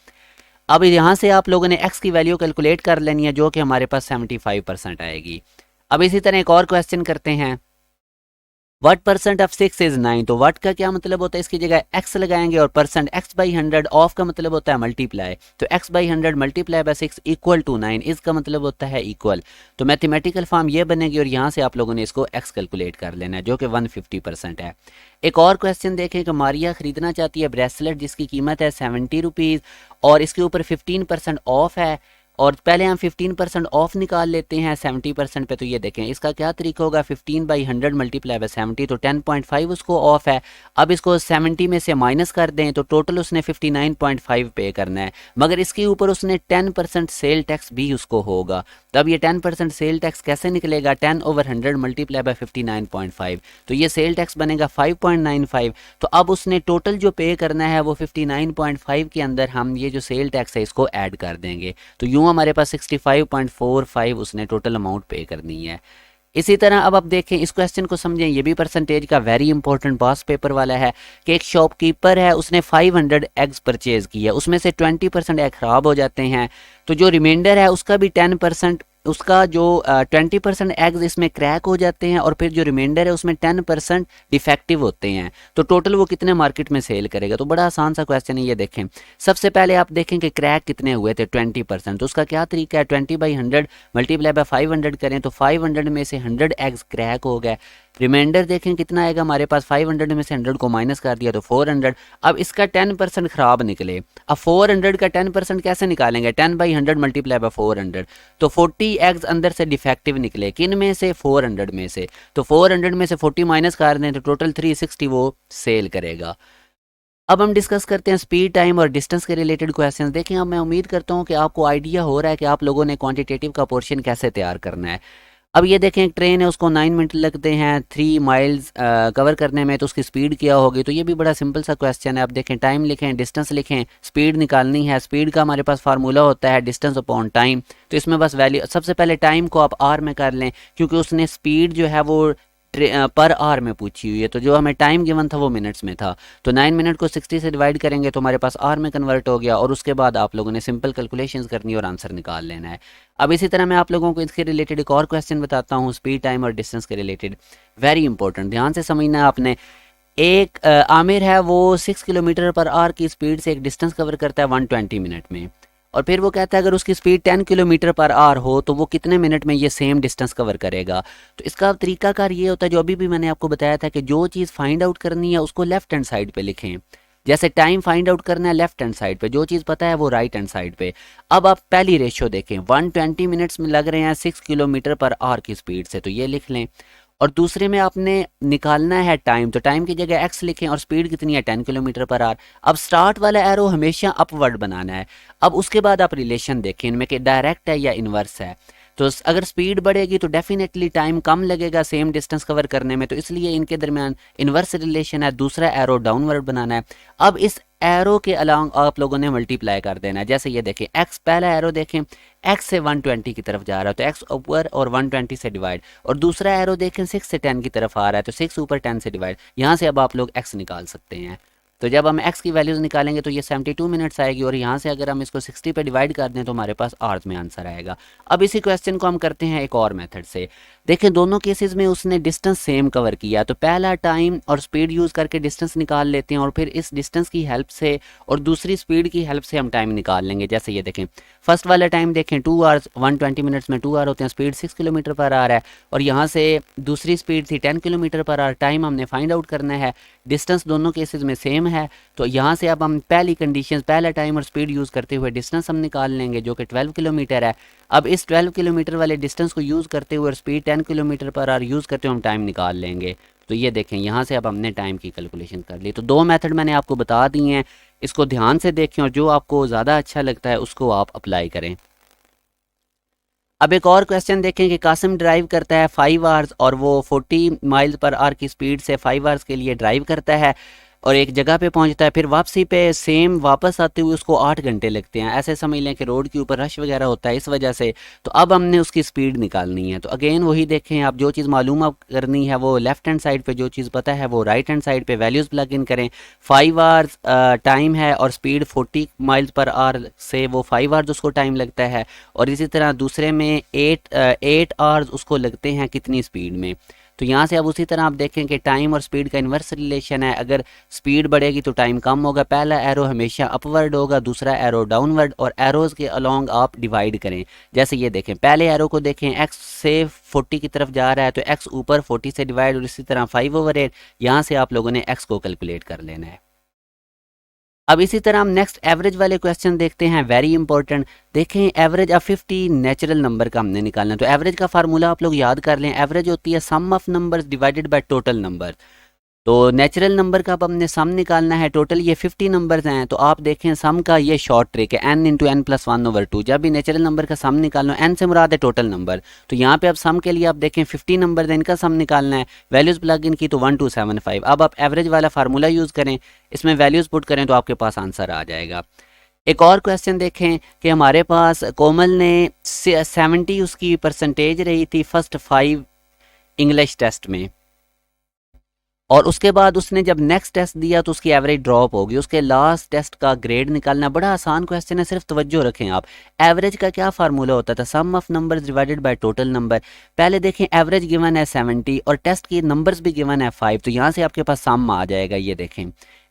अब यहाँ से आप लोगों ने x की वैल्यू कैलकुलेट कर लेनी है जो कि हमारे पास 75% आएगी। अब इसी तरह एक और क्वेश्चन करते हैं। What percent of 6 is 9। तो व्हाट का क्या मतलब होता है, इसकी जगह x लगाएंगे और परसेंट x/100, ऑफ का मतलब होता है मल्टीप्लाई। तो x/100 multiply by 6 equal to 9, इसका मतलब होता है इक्वल। तो मैथमेटिकल फॉर्म ये बनेगी और यहाँ से आप लोगों ने इसको x कैलकुलेट कर लेना है जो कि 150% है। एक और क्वेश्चन देखें कि मारिया खरीदना चाहती है ब्रेसलेट जिसकी कीमत है 70 रुपीज़ और इसके ऊपर 15% ऑफ है। और पहले हम 15% ऑफ निकाल लेते हैं 70% पे। तो ये देखें इसका क्या तरीका होगा, 15/100 मल्टीप्लाई बाय 70, तो 10.5 उसको ऑफ है। अब इसको 70 में से माइनस कर दें तो टोटल उसने 59.5 पे करना है, मगर इसके ऊपर उसने 10% सेल टैक्स भी उसको होगा। तब ये 10% सेल टैक्स कैसे निकलेगा, 10/100 मल्टीप्लाई बाय 59.5, तो ये सेल टैक्स बनेगा 5.95। तो अब उसने टोटल जो पे करना है वो 59.5 के अंदर हम ये जो सेल टैक्स है इसको ऐड कर देंगे। तो यूँ हमारे पास 65.45 उसने टोटल अमाउंट पे करनी है। इसी तरह अब आप देखें इस क्वेश्चन को समझें, ये भी परसेंटेज का वेरी इंपॉर्टेंट पास पेपर वाला है कि एक शॉपकीपर है, उसने 500 एग्स परचेज किया, उसमें से 20% एग ख़राब हो जाते हैं, तो जो रिमाइंडर है उसका भी 10%, उसका जो 20% एग्स इसमें क्रैक हो जाते हैं और फिर जो रिमाइंडर है उसमें 10% डिफेक्टिव होते हैं। तो टोटल वो कितने मार्केट में सेल करेगा। तो बड़ा आसान सा क्वेश्चन है ये। देखें सबसे पहले आप देखें कि क्रैक कितने हुए थे 20%। तो उसका क्या तरीका है, 20/100 मल्टीप्लाई बाय 500 करें तो 500 में से 100 एग्स क्रैक हो गए। रिमाइंडर देखें कितना आएगा हमारे पास, 500 में से 100 को माइनस कर दिया तो 400। अब इसका 10% ख़राब निकले। अब 400 का 10% कैसे निकालेंगे, 10/100 मल्टीप्लाई बाय 400, तो 40 एग्स अंदर से डिफेक्टिव निकले, किन में से, 400 में से। तो 400 में से 40 माइनस कर दें तो टोटल 360 वो सेल करेगा। अब हम डिस्कस करते हैं स्पीड, टाइम और डिस्टेंस के रिलेटेड क्वेश्चंस। देखें, अब मैं उम्मीद करता हूं कि आपको आइडिया हो रहा है कि आप लोगों ने क्वांटिटेटिव का पोर्शन कैसे तैयार करना है। अब ये देखें, एक ट्रेन है, उसको 9 मिनट लगते हैं 3 माइल्स कवर करने में, तो उसकी स्पीड क्या होगी। तो ये भी बड़ा सिंपल सा क्वेश्चन है। अब देखें, टाइम लिखें, डिस्टेंस लिखें, स्पीड निकालनी है। स्पीड का हमारे पास फार्मूला होता है डिस्टेंस अपॉन टाइम। तो इसमें बस वैल्यू, सबसे पहले टाइम को आप आर में कर लें, क्योंकि उसने स्पीड जो है वो पर आवर में पूछी हुई है, तो जो हमें टाइम गिवन था वो मिनट्स में था। तो 9 मिनट को 60 से डिवाइड करेंगे तो हमारे पास आवर में कन्वर्ट हो गया, और उसके बाद आप लोगों ने सिंपल कैलकुलेशंस करनी और आंसर निकाल लेना है। अब इसी तरह मैं आप लोगों को इसके रिलेटेड एक और क्वेश्चन बताता हूँ, स्पीड, टाइम और डिस्टेंस के रिलेटेड। वेरी इंपॉर्टेंट, ध्यान से समझना है आपने। एक आमिर है, वो 6 किलोमीटर पर आवर की स्पीड से एक डिस्टेंस कवर करता है 120 मिनट में। और फिर वो कहता है अगर उसकी स्पीड 10 किलोमीटर पर आवर हो तो वो कितने मिनट में ये सेम डिस्टेंस कवर करेगा। तो इसका तरीकाकार ये होता है, जो अभी भी मैंने आपको बताया था, कि जो चीज़ फाइंड आउट करनी है उसको लेफ्ट हैंड साइड पे लिखें। जैसे टाइम फाइंड आउट करना है लेफ्ट हैंड साइड पे, जो चीज़ पता है वो राइट हैंड साइड पे। अब आप पहली रेशियो देखें, 120 मिनट्स में लग रहे हैं 6 किलोमीटर पर आवर की स्पीड से, तो ये लिख लें। और दूसरे में आपने निकालना है टाइम, तो टाइम की जगह एक्स लिखें, और स्पीड कितनी है, 10 किलोमीटर पर आवर। अब स्टार्ट वाला एरो हमेशा अपवर्ड बनाना है। अब उसके बाद आप रिलेशन देखें इनमें कि डायरेक्ट है या इन्वर्स है। तो अगर स्पीड बढ़ेगी तो डेफिनेटली टाइम कम लगेगा सेम डिस्टेंस कवर करने में, तो इसलिए इनके दरमियान इन्वर्स रिलेशन है। दूसरा एरो डाउनवर्ड बनाना है। अब इस एरो के अलॉन्ग आप लोगों ने मल्टीप्लाई कर देना है। जैसे ये देखें, एक्स पहला एरो देखें, एक्स से 120 की तरफ जा रहा है तो एक्स ऊपर और 120 से डिवाइड, और दूसरा एरो देखें 6 से 10 की तरफ आ रहा है तो 6 ऊपर 10 से डिवाइड। यहाँ से अब आप लोग एक्स निकाल सकते हैं। तो जब हम x की वैल्यूज़ निकालेंगे तो ये 72 मिनट्स आएगी, और यहाँ से अगर हम इसको 60 पे डिवाइड कर दें तो हमारे पास आवर्स में आंसर आएगा। अब इसी क्वेश्चन को हम करते हैं एक और मेथड से। देखें, दोनों केसेस में उसने डिस्टेंस सेम कवर किया, तो पहला टाइम और स्पीड यूज़ करके डिस्टेंस निकाल लेते हैं, और फिर इस डिस्टेंस की हेल्प से और दूसरी स्पीड की हेल्प से हम टाइम निकाल लेंगे। जैसे ये देखें, फर्स्ट वाला टाइम देखें 2 आवर्स, 120 मिनट्स में 2 आवर होते हैं, स्पीड 6 किलोमीटर पर आवर है, और यहाँ से दूसरी स्पीड थी 10 किलोमीटर पर आवर। टाइम हमने फाइंड आउट करना है, डिस्टेंस दोनों केसेस में सेम है, तो यहाँ से अब हम पहली कंडीशन, पहला टाइम और स्पीड यूज़ करते हुए डिस्टेंस हम निकाल लेंगे जो कि 12 किलोमीटर है। अब इस 12 किलोमीटर वाले डिस्टेंस को यूज़ करते हुए और speed 10 kilometre per hour use करते हुए हम टाइम निकाल लेंगे। तो ये देखें, यहाँ से अब हमने टाइम की कैलकुलेशन कर ली। तो दो मेथड मैंने आपको बता दिए हैं, इसको ध्यान से देखें और जो आपको ज़्यादा अच्छा लगता है उसको आप अप्लाई करें। अब एक और क्वेश्चन देखें कि कासिम ड्राइव करता है 5 आवर्स, और वो 40 माइल्स पर आवर की स्पीड से 5 आवर्स के लिए ड्राइव करता है और एक जगह पे पहुंचता है, फिर वापसी पे सेम वापस आते हुए उसको 8 घंटे लगते हैं। ऐसे समझ लें कि रोड के ऊपर रश वगैरह होता है इस वजह से। तो अब हमने उसकी स्पीड निकालनी है। तो अगेन वही देखें, आप जो चीज़ मालूम आप करनी है वो लेफ्ट हैंड साइड पे, जो चीज़ पता है वो राइट हैंड साइड पे वैल्यूज़ प्लग इन करें। 5 आवर्स टाइम है और स्पीड 40 माइल्स पर आवर से वो 5 आवर्स उसको टाइम लगता है, और इसी तरह दूसरे में 8 आवर्स उसको लगते हैं कितनी स्पीड में। तो यहाँ से अब उसी तरह आप देखें कि टाइम और स्पीड का इन्वर्स रिलेशन है। अगर स्पीड बढ़ेगी तो टाइम कम होगा। पहला एरो हमेशा अपवर्ड होगा, दूसरा एरो डाउनवर्ड, और एरोज़ के अलोंग आप डिवाइड करें। जैसे ये देखें, पहले एरो को देखें, एक्स से 40 की तरफ जा रहा है तो एक्स ऊपर 40 से डिवाइड, और इसी तरह 5/8। यहाँ से आप लोगों ने एक्स को कैलकुलेट कर लेना है। अब इसी तरह हम नेक्स्ट एवरेज वाले क्वेश्चन देखते हैं, वेरी इंपॉर्टेंट। देखें, एवरेज ऑफ 50 नेचुरल नंबर का हमने निकालना है। तो एवरेज का फार्मूला आप लोग याद कर लें, एवरेज होती है sum of numbers divided by total number. तो नेचुरल नंबर का अब हमने सम निकालना है। टोटल ये 50 नंबर्स हैं, तो आप देखें सम का ये शॉर्ट ट्रिक है, n इंटू n प्लस 1/2। जब भी नेचुरल नंबर का सम निकालना, n से मुराद है टोटल नंबर। तो यहाँ पे अब सम के लिए आप देखें 50 नंबर है, इनका सम निकालना है। वैल्यूज़ प्लग इन की तो 1275। अब आप एवरेज वाला फार्मूला यूज़ करें, इसमें वैल्यूज़ पुट करें तो आपके पास आंसर आ जाएगा। एक और क्वेश्चन देखें कि हमारे पास कोमल ने 70 उसकी परसेंटेज रही थी फर्स्ट 5 इंग्लिश टेस्ट में, और उसके बाद उसने जब नेक्स्ट टेस्ट दिया तो उसकी एवरेज ड्रॉप होगी। उसके लास्ट टेस्ट का ग्रेड निकालना बड़ा आसान क्वेश्चन है, सिर्फ तवज्जो रखें आप। एवरेज का क्या फार्मूला होता था, sum of numbers divided by total number. पहले देखें, एवरेज गिवन है 70 और टेस्ट की नंबर्स भी गिवन है 5, तो यहाँ से आपके पास सम आ जाएगा। ये देखें,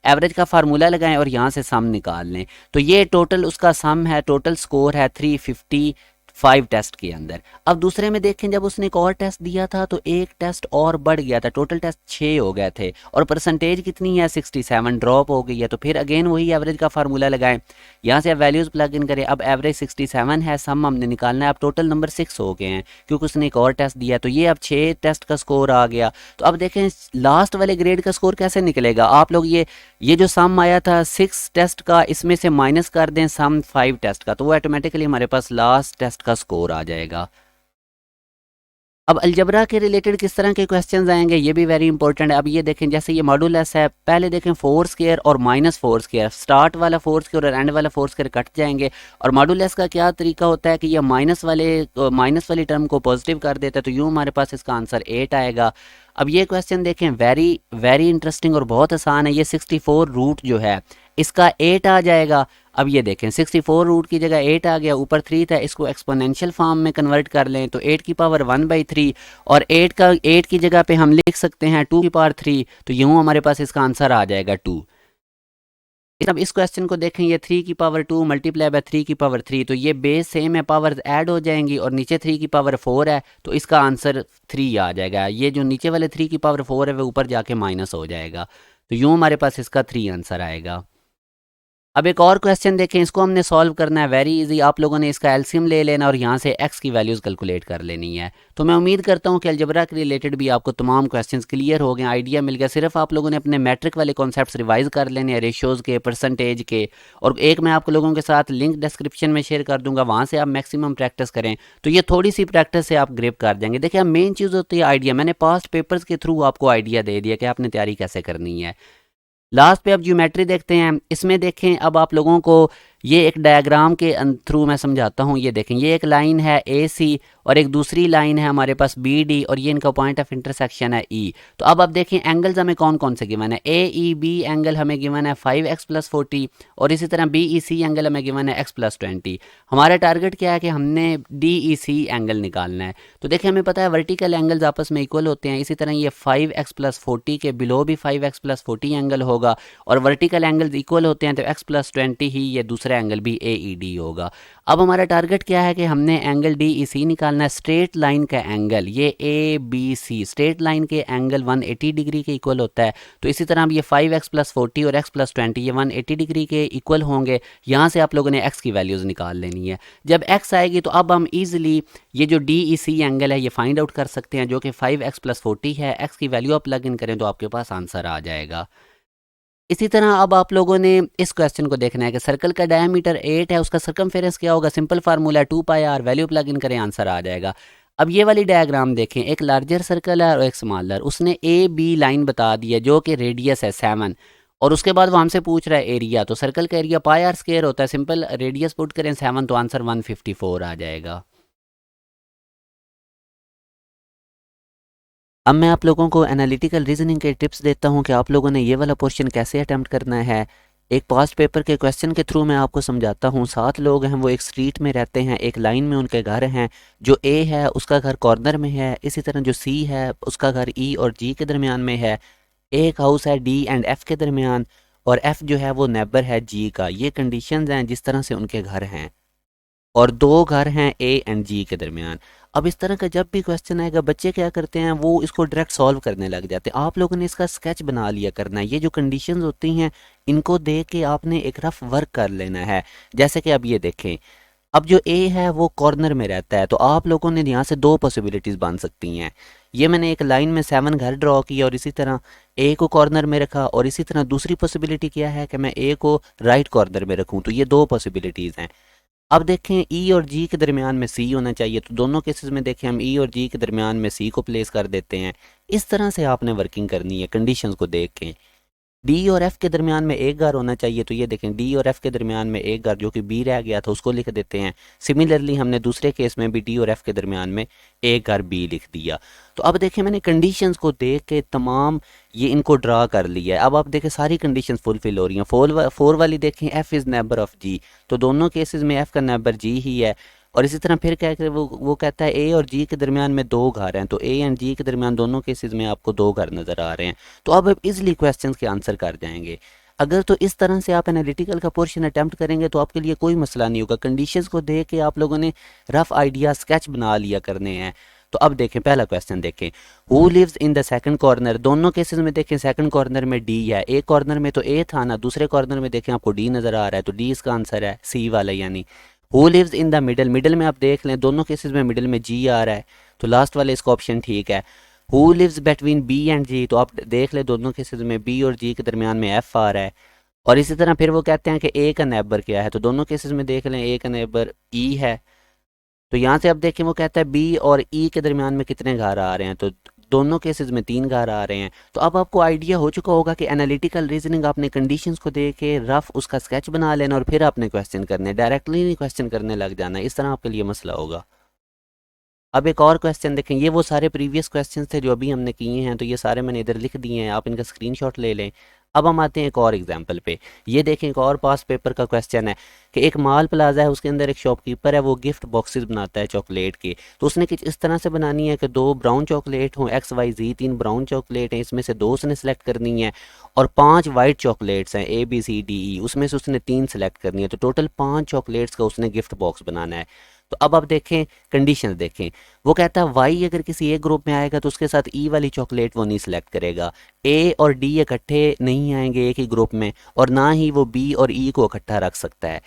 एवरेज का फार्मूला लगाएं और यहाँ से सम निकाल लें। तो ये टोटल उसका सम है, टोटल स्कोर है 350, 5 टेस्ट के अंदर। अब दूसरे में देखें जब उसने एक और टेस्ट दिया था तो एक टेस्ट और बढ़ गया था, टोटल टेस्ट 6 हो गए थे और परसेंटेज कितनी है 67 ड्रॉप हो गई है। तो फिर अगेन वही एवरेज का फार्मूला लगाएं, यहाँ से आप वैल्यूज़ प्लग इन करें। अब एवरेज 67 है, सम हमने निकालना है। अब टोटल नंबर 6 हो गए हैं क्योंकि उसने एक और टेस्ट दिया, तो ये अब 6 टेस्ट का स्कोर आ गया। तो अब देखें लास्ट वाले ग्रेड का स्कोर कैसे निकलेगा। आप लोग ये जो सम आया था 6 टेस्ट का, इसमें से माइनस कर दें सम 5 टेस्ट का, तो वो ऑटोमेटिकली हमारे पास लास्ट टेस्ट का स्कोर आ जाएगा। अब अलजबरा के रिलेटेड किस तरह के क्वेश्चंस आएंगे ये भी वेरी इंपॉर्टेंट है। अब ये देखें जैसे ये मॉडुलस है, पहले देखें 4 स्क्वायर और -4 स्क्वायर, स्टार्ट वाला 4 स्क्वायर और एंड वाला 4 स्क्वायर कट जाएंगे। और मॉडुलस का क्या तरीका होता है कि ये माइनस वाली टर्म को पॉजिटिव कर देता है, तो यूँ हमारे पास इसका आंसर 8 आएगा। अब ये क्वेश्चन देखें वेरी वेरी इंटरेस्टिंग और बहुत आसान है। ये 64 रूट जो है इसका 8 आ जाएगा। अब ये देखें 64 रूट की जगह 8 आ गया, ऊपर 3 था, इसको एक्सपोनेंशियल फॉर्म में कन्वर्ट कर लें तो 8 की पावर 1/3 और 8 की जगह पे हम लिख सकते हैं 2 की पावर 3, तो यूँ हमारे पास इसका आंसर आ जाएगा 2। अब इस क्वेश्चन को देखें, ये 3 की पावर 2 मल्टीप्लाई बाय 3 की पावर 3, तो ये बेस सेम है, पावर ऐड हो जाएंगी और नीचे 3 की पावर 4 है तो इसका आंसर 3 आ जाएगा। ये जो नीचे वाले 3 की पावर 4 है वो ऊपर जाके माइनस हो जाएगा, तो यूँ हमारे पास इसका 3 आंसर आएगा। अब एक और क्वेश्चन देखें, इसको हमने सॉल्व करना है, वेरी इजी। आप लोगों ने इसका एलसीएम ले लेना और यहाँ से एक्स की वैल्यूज़ कैलकुलेट कर लेनी है। तो मैं उम्मीद करता हूँ कि अलजबरा के रिलेटेड भी आपको तमाम क्वेश्चंस क्लियर हो गए, आइडिया मिल गया। सिर्फ आप लोगों ने अपने मैट्रिक वाले कॉन्सेप्ट्स रिवाइज कर लेने हैं, रेशियोज़ के, परसेंटेज के। और एक मैं आप लोगों के साथ लिंक डिस्क्रिप्शन में शेयर कर दूंगा, वहाँ से आप मैक्सिमम प्रैक्टिस करें, तो ये थोड़ी सी प्रैक्टिस से आप ग्रिप कर जाएंगे। देखिए मेन चीज़ होती है आइडिया। मैंने पास्ट पेपर्स के थ्रू आपको आइडिया दे दिया कि आपने तैयारी कैसे करनी है। लास्ट पे अब ज्योमेट्री देखते हैं। इसमें देखें अब आप लोगों को ये एक डायग्राम के थ्रू मैं समझाता हूँ। ये देखें ये एक लाइन है AC और एक दूसरी लाइन है हमारे पास BD और ये इनका पॉइंट ऑफ इंटरसेक्शन है E। तो अब आप देखें एंगल्स हमें कौन कौन से गिवन है। AEB एंगल हमें गिवन है 5x + 40 और इसी तरह BEC एंगल हमें गिवन है x + 20। हमारा टारगेट क्या है कि हमने DEC एंगल निकालना है। तो देखें हमें पता है वर्टिकल एंगल्स आपस में इक्वल होते हैं, इसी तरह ये 5x + 40 के बिलो भी 5x + 40 एंगल होगा और वर्टिकल एंगल्स इक्वल होते हैं तो x + 20 ही ये दूसरा एंगल भी AED होगा। अब हमारा टारगेट क्या है कि हमने एंगल DEC निकालना है। स्ट्रेट लाइन का एंगल ये ABC, स्ट्रेट लाइन के एंगल 180 डिग्री के इक्वल होता है। तो इसी तरह अब ये 5x + 40 और x + 20 ये 180 डिग्री के इक्वल होंगे। यहाँ से आप लोगों ने x की वैल्यूज़ निकाल लेनी है। जब x आएगी तो अब हम ईजिली ये जो DEC एंगल है ये फाइंड आउट कर सकते हैं, जो कि 5x + 40 है। x की वैल्यू आप प्लग इन करें तो आपके पास आंसर आ जाएगा। इसी तरह अब आप लोगों ने इस क्वेश्चन को देखना है कि सर्कल का डायमीटर 8 है, उसका सर्कमफेरेंस क्या होगा। Simple formula 2πr, value plug in करें आंसर आ जाएगा। अब ये वाली डायग्राम देखें, एक लार्जर सर्कल है और एक स्मॉलर। उसने AB लाइन बता दी है जो कि रेडियस है 7 और उसके बाद वो हमसे पूछ रहा है एरिया। तो सर्कल का एरिया πr² होता है, सिंपल रेडियस पुट करें 7 तो आंसर 154 आ जाएगा। अब मैं आप लोगों को एनालिटिकल रीजनिंग के टिप्स देता हूं कि आप लोगों ने ये वाला क्वेश्चन कैसे अटेम्प्ट करना है। एक पास्ट पेपर के क्वेश्चन के थ्रू मैं आपको समझाता हूं। 7 लोग हैं, वो एक स्ट्रीट में रहते हैं, एक लाइन में उनके घर हैं। जो A है उसका घर कॉर्नर में है, इसी तरह जो C है उसका घर E और G के दरमियान में है। एक हाउस है D एंड F के दरमियान और F जो है वो नेबर है G का। ये कंडीशंस हैं जिस तरह से उनके घर हैं और 2 घर हैं A एंड G के दरमियान। अब इस तरह का जब भी क्वेश्चन आएगा बच्चे क्या करते हैं, वो इसको डायरेक्ट सॉल्व करने लग जाते हैं। आप लोगों ने इसका स्केच बना लिया करना है। ये जो कंडीशंस होती हैं इनको देख के आपने एक रफ वर्क कर लेना है। जैसे कि अब ये देखें, अब जो A है वो कॉर्नर में रहता है, तो आप लोगों ने यहाँ से 2 पॉसिबिलिटीज़ बन सकती हैं। ये मैंने एक लाइन में 7 घर ड्रॉ किया और इसी तरह A को कॉर्नर में रखा, और इसी तरह दूसरी पॉसिबिलिटी क्या है कि मैं A को राइट कॉर्नर में रखूँ। तो ये 2 पॉसिबिलिटीज़ हैं। अब देखें E और G के दरमियान में C होना चाहिए, तो दोनों केसेस में देखें हम E और G के दरमियान में C को प्लेस कर देते हैं। इस तरह से आपने वर्किंग करनी है कंडीशंस को देख के। D और F के दरमियान में एक घर होना चाहिए, तो ये देखें D और F के दरमियान में एक घर जो कि B रह गया था उसको लिख देते हैं। सिमिलरली हमने दूसरे केस में भी D और F के दरमियान में एक घर B लिख दिया। तो अब देखें मैंने कंडीशंस को देख के तमाम ये इनको ड्रा कर लिया है। अब आप देखें सारी कंडीशंस फुलफिल हो रही हैं। 4 वाली देखें F is neighbour of G, तो दोनों केसेस में F का नेबर G ही है। और इसी तरह फिर क्या है वो कहता है A और G के दरमियान में 2 घर हैं, तो A एंड G के दरमियान दोनों केसेस में आपको 2 घर नज़र आ रहे हैं। तो अब इजली क्वेश्चंस के आंसर कर जाएंगे। अगर तो इस तरह से आप एनालिटिकल का पोर्शन अटैम्प्ट करेंगे तो आपके लिए कोई मसला नहीं होगा। कंडीशंस को देख के आप लोगों ने रफ आइडिया स्केच बना लिया करने हैं। तो अब देखें पहला क्वेश्चन देखें, who lives in the second corner. दोनों केसेस में देखें सेकंड कॉर्नर में डी है, एक कॉर्नर में तो ए था ना, दूसरे कॉर्नर में देखें आपको डी नज़र आ रहा है, तो डी इसका आंसर है, सी वाला यानी। Who lives in the middle, middle में आप देख लें दोनों केसेस में मिडल में जी आ रहा है, तो लास्ट वाले इसका ऑप्शन ठीक है। Who lives between B and G, तो आप देख लें दोनों केसेस में बी और जी के दरमियान में एफ आ रहा है। और इसी तरह फिर वो कहते हैं कि ए का नेबर क्या है, तो दोनों केसेस में देख लें ए का नेबर ई है। तो यहाँ से अब देखें वो कहता है बी और ई के दरमियान में कितने घर आ रहे हैं, तो दोनों केसेस में 3 घर आ रहे हैं। तो अब आपको आइडिया हो चुका होगा कि एनालिटिकल रीजनिंग आपने कंडीशंस को देख के रफ उसका स्केच बना लेना और फिर आपने क्वेश्चन करने, डायरेक्टली नहीं क्वेश्चन करने लग जाना, इस तरह आपके लिए मसला होगा। अब एक और क्वेश्चन देखें, ये वो सारे प्रीवियस क्वेश्चन थे जो अभी हमने किए हैं, तो ये सारे मैंने इधर लिख दिए हैं, आप इनका स्क्रीनशॉट ले लें। अब हम आते हैं एक और एग्जांपल पे। ये देखें एक और पास पेपर का क्वेश्चन है कि एक माल प्लाजा है, उसके अंदर एक शॉपकीपर है, वो गिफ्ट बॉक्सेस बनाता है चॉकलेट के। तो उसने कुछ इस तरह से बनानी है कि 2 ब्राउन चॉकलेट हों, एक्स वाई जी 3 ब्राउन चॉकलेट हैं, इसमें से 2 उसने सेलेक्ट करनी है, और 5 वाइट चॉकलेट्स हैं A B C D E, उसमें से उसने 3 सेलेक्ट करनी है, तो टोटल 5 चॉकलेट्स का उसने गिफ्ट बॉक्स बनाना है। तो अब आप देखें कंडीशंस देखें, वो कहता है वाई अगर किसी एक ग्रुप में आएगा तो उसके साथ ई वाली चॉकलेट वो नहीं सिलेक्ट करेगा, ए और डी इकट्ठे नहीं आएंगे एक ही ग्रुप में, और ना ही वो बी और ई को इकट्ठा रख सकता है।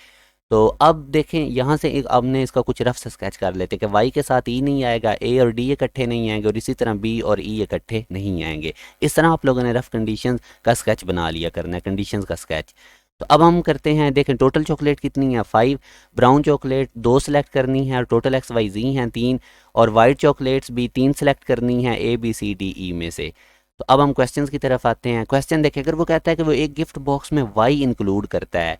तो अब देखें यहाँ से एक हमने इसका कुछ रफ से स्केच कर लेते हैं कि वाई के साथ ई नहीं आएगा, ए और डी इकट्ठे नहीं आएंगे, और इसी तरह बी और ई इकट्ठे नहीं आएंगे। इस तरह आप लोगों ने रफ कंडीशंस का स्केच बना लिया करना है, कंडीशंस का स्केच। तो अब हम करते हैं, देखें टोटल चॉकलेट कितनी है 5, ब्राउन चॉकलेट 2 सेलेक्ट करनी है, और टोटल एक्स वाई जी हैं 3, और वाइट चॉकलेट्स भी 3 सेलेक्ट करनी है A B C D E में से। तो अब हम क्वेश्चंस की तरफ आते हैं। क्वेश्चन देखें, अगर वो कहता है कि वो एक गिफ्ट बॉक्स में वाई इंक्लूड करता है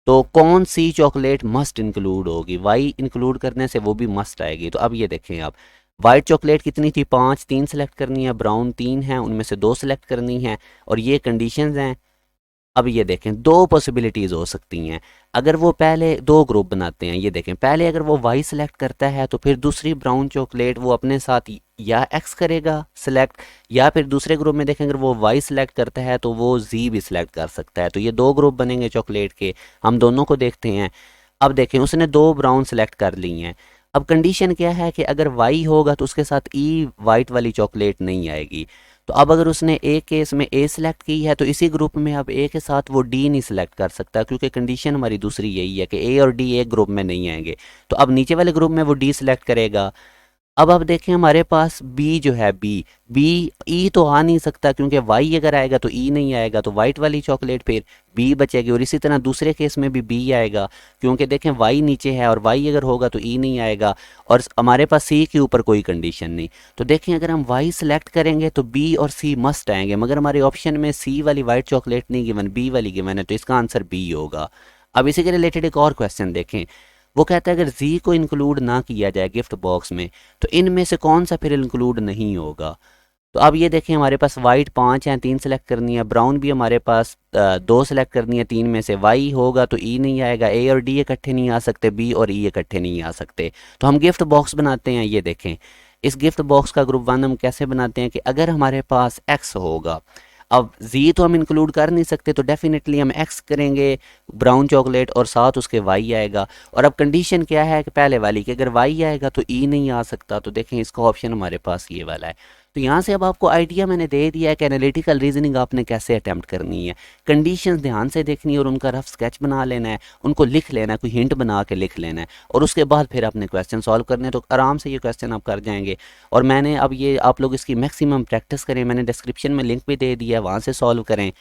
तो कौन सी चॉकलेट मस्ट इंक्लूड होगी, वाई इंक्लूड करने से वो भी मस्ट आएगी। तो अब ये देखें आप, वाइट चॉकलेट कितनी थी 5, 3 सेलेक्ट करनी है, ब्राउन 3 है, उनमें से 2 सेलेक्ट करनी है, और ये कंडीशंस हैं। अब ये देखें 2 पॉसिबिलिटीज़ हो सकती हैं, अगर वो पहले 2 ग्रुप बनाते हैं। ये देखें पहले अगर वो वाई सेलेक्ट करता है तो फिर दूसरी ब्राउन चॉकलेट वो अपने साथ या एक्स करेगा सिलेक्ट, या फिर दूसरे ग्रुप में देखें अगर वो वाई सेलेक्ट करता है तो वो जी भी सिलेक्ट कर सकता है। तो ये 2 ग्रुप बनेंगे चॉकलेट के, हम दोनों को देखते हैं। अब देखें उसने 2 ब्राउन सेलेक्ट कर ली हैं। अब कंडीशन क्या है कि अगर वाई होगा तो उसके साथ ई वाइट वाली चॉकलेट नहीं आएगी। तो अब अगर उसने ए केस में ए सिलेक्ट की है तो इसी ग्रुप में अब ए के साथ वो डी नहीं सिलेक्ट कर सकता, क्योंकि कंडीशन हमारी दूसरी यही है कि ए और डी एक ग्रुप में नहीं आएंगे। तो अब नीचे वाले ग्रुप में वो डी सिलेक्ट करेगा। अब आप देखें हमारे पास बी जो है बी ई तो आ नहीं सकता, क्योंकि वाई अगर आएगा तो ई नहीं आएगा, तो वाइट वाली चॉकलेट फिर बी बचेगी। और इसी तरह दूसरे केस में भी बी आएगा, क्योंकि देखें वाई नीचे है और वाई अगर होगा तो ई नहीं आएगा, और हमारे पास सी के ऊपर कोई कंडीशन नहीं। तो देखें अगर हम वाई सेलेक्ट करेंगे तो बी और सी मस्ट आएंगे, मगर हमारे ऑप्शन में सी वाली वाइट चॉकलेट नहीं गिवन, बी वाली गिवन है, तो इसका आंसर बी होगा। अब इसी के रिलेटेड एक और क्वेश्चन देखें, वो कहता है अगर जी को इंक्लूड ना किया जाए गिफ्ट बॉक्स में तो इनमें से कौन सा फिर इंक्लूड नहीं होगा। तो अब ये देखें हमारे पास वाइट 5 हैं, 3 सेलेक्ट करनी है, ब्राउन भी हमारे पास 2 सेलेक्ट करनी है, 3 में से वाई होगा तो ई नहीं आएगा, ए और डी इकट्ठे नहीं आ सकते, बी और ई इकट्ठे नहीं आ सकते। तो हम गिफ्ट बॉक्स बनाते हैं। ये देखें इस गिफ्ट बॉक्स का ग्रुप 1 हम कैसे बनाते हैं कि अगर हमारे पास एक्स होगा, अब जी तो हम इंक्लूड कर नहीं सकते, तो डेफिनेटली हम एक्स करेंगे ब्राउन चॉकलेट और साथ उसके वाई आएगा। और अब कंडीशन क्या है कि पहले वाली कि अगर वाई आएगा तो ई नहीं आ सकता, तो देखें इसका ऑप्शन हमारे पास ये वाला है। तो यहाँ से अब आपको आइडिया मैंने दे दिया है कि एनालिटिकल रीजनिंग आपने कैसे अटैम्प्ट करनी है। कंडीशंस ध्यान से देखनी है और उनका रफ स्केच बना लेना है, उनको लिख लेना है, कोई हिंट बना के लिख लेना है, और उसके बाद फिर अपने क्वेश्चन सॉल्व करने हैं, तो आराम से ये क्वेश्चन आप कर जाएंगे। और मैंने अब ये आप लोग इसकी मैक्सिमम प्रैक्टिस करें, मैंने डिस्क्रिप्शन में लिंक भी दे दिया है, वहाँ से सॉल्व करें।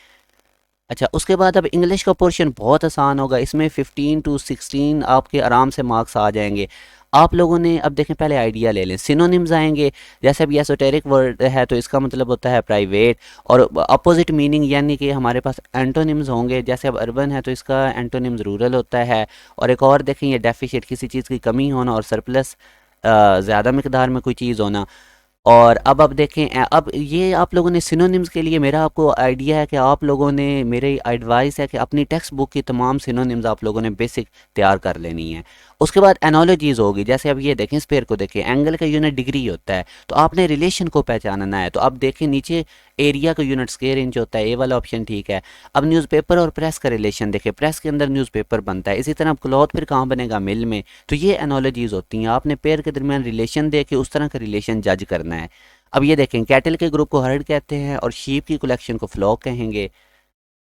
अच्छा उसके बाद अब इंग्लिश का पोर्शन बहुत आसान होगा, इसमें 15 to 16 आपके आराम से मार्क्स आ जाएंगे। आप लोगों ने अब देखें पहले आइडिया ले लें, सिनोनिम्स आएंगे, जैसे अब ये एसोटेरिक वर्ड है तो इसका मतलब होता है प्राइवेट, और अपोजिट मीनिंग यानी कि हमारे पास एंटोनिम्स होंगे, जैसे अब अर्बन है तो इसका एंटोनिम्स रूरल होता है। और एक और देखें ये डेफिशिट किसी चीज़ की कमी होना, और सरप्लस ज़्यादा मकदार में कोई चीज़ होना। और अब देखें अब ये आप लोगों ने सिनोनिम्स के लिए मेरा आपको आइडिया है कि आप लोगों ने, मेरी एडवाइस है कि अपनी टेक्स्ट बुक की तमाम सिनोनिम्स आप लोगों ने बेसिक तैयार कर लेनी है। उसके बाद एनालॉजीज होगी, जैसे अब ये देखें स्पेयर को देखें, एंगल का यूनिट डिग्री होता है, तो आपने रिलेशन को पहचानना है। तो अब देखें नीचे एरिया का यूनिट स्क्वायर इंच होता है, ये वाला ऑप्शन ठीक है। अब न्यूज़पेपर और प्रेस का रिलेशन देखें, प्रेस के अंदर न्यूज़पेपर बनता है, इसी तरह अब क्लॉथ फिर कहाँ बनेगा, मिल में। तो ये एनालॉजीज होती हैं, आपने पेयर के दरमियान रिलेशन दे के उस तरह का रिलेशन जज करना है। अब ये देखें कैटल के ग्रुप को हर्ड कहते हैं और शीप की कलेक्शन को फ्लॉक कहेंगे।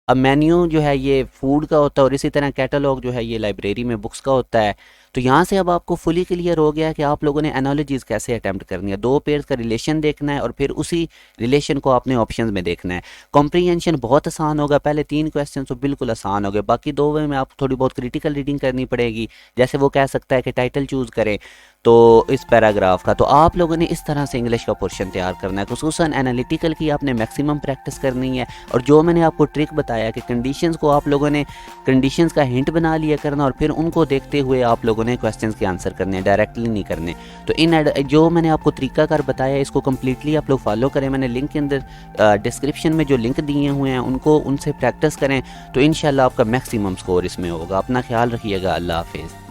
अब मेन्यू जो है ये फूड का होता है और इसी तरह कैटलॉग जो है ये लाइब्रेरी में बुक्स का होता है। तो यहाँ से अब आपको फुली क्लियर हो गया है कि आप लोगों ने एनालॉजीज कैसे अटेम्प्ट करनी है, दो पेयर्स का रिलेशन देखना है और फिर उसी रिलेशन को आपने ऑप्शंस में देखना है। कॉम्प्रीहेंशन बहुत आसान होगा, पहले 3 क्वेश्चन तो बिल्कुल आसान हो गए, बाकी 2 में आपको थोड़ी बहुत क्रिटिकल रीडिंग करनी पड़ेगी। जैसे वो कह सकता है कि टाइटल चूज़ करें तो इस पैराग्राफ का, तो आप लोगों ने इस तरह से इंग्लिश का पोर्शन तैयार करना है। खुसूसन एनालिटिकल की आपने मैक्सिमम प्रैक्टिस करनी है। और जो मैंने आपको ट्रिक बताया कि कंडीशंस को आप लोगों ने कंडीशंस का हिंट बना लिया करना और फिर उनको देखते हुए आप लोगों ने क्वेश्चंस के आंसर करने हैं, डायरेक्टली नहीं करने। तो जो मैंने आपको तरीकाकार बताया इसको कम्प्लीटली आप लोग फॉलो करें। मैंने लिंक के अंदर डिस्क्रिप्शन में जो लिंक दिए हुए हैं उनको उनसे प्रैक्टिस करें, तो इंशाल्लाह आपका मैक्सिमम स्कोर इसमें होगा। अपना ख्याल रखिएगा। अल्लाह हाफिज़।